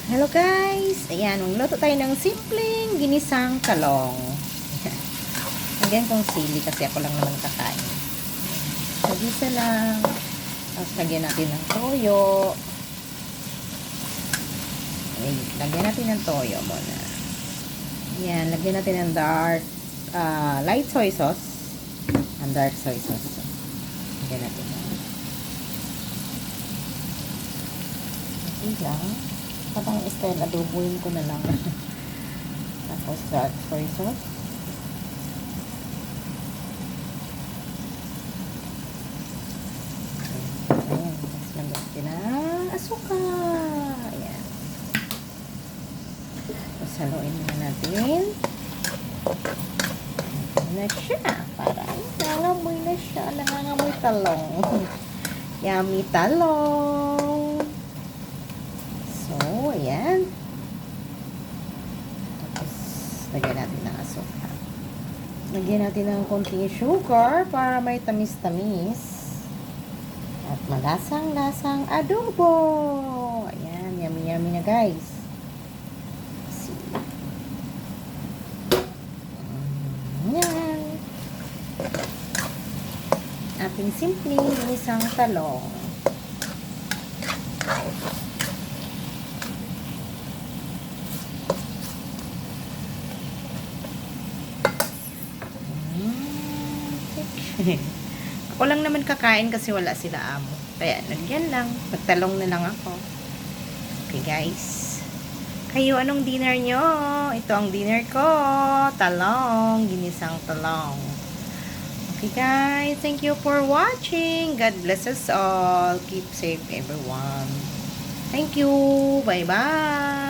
Hello guys! Ayan, magluto tayo ng simpleng ginisang talong. Lagyan kong sili kasi ako lang naman kakain. Sagisa lang. Tapos lagyan natin ng toyo. Ay, lagyan natin ng toyo muna. Ayan, lagyan natin ng light soy sauce. Ang dark soy sauce. Lagyan natin ng lang. Parang style, adoboin ko na lang. Tapos dark soy sauce. Ayan. Tapos lagyan natin ng asukal. Ayan. Tapos haluin na natin. Na siya. Parang nangangamoy na siya. Nangangamoy talong. Yummy talong. So, ayan. Tapos, lagyan natin ng asukal. Lagyan natin ng konting sugar para may tamis-tamis. At malasang-lasang adobo. Ayan, yummy-yummy na guys. See. Ayan. Ating simpleng ginisang talong. Ako lang naman kakain kasi wala sila amo. Kaya, nagyan lang. Pagtalong na lang ako. Okay, guys. Kayo, anong dinner nyo? Ito ang dinner ko. Talong. Ginisang talong. Okay, guys. Thank you for watching. God bless us all. Keep safe, everyone. Thank you. Bye-bye.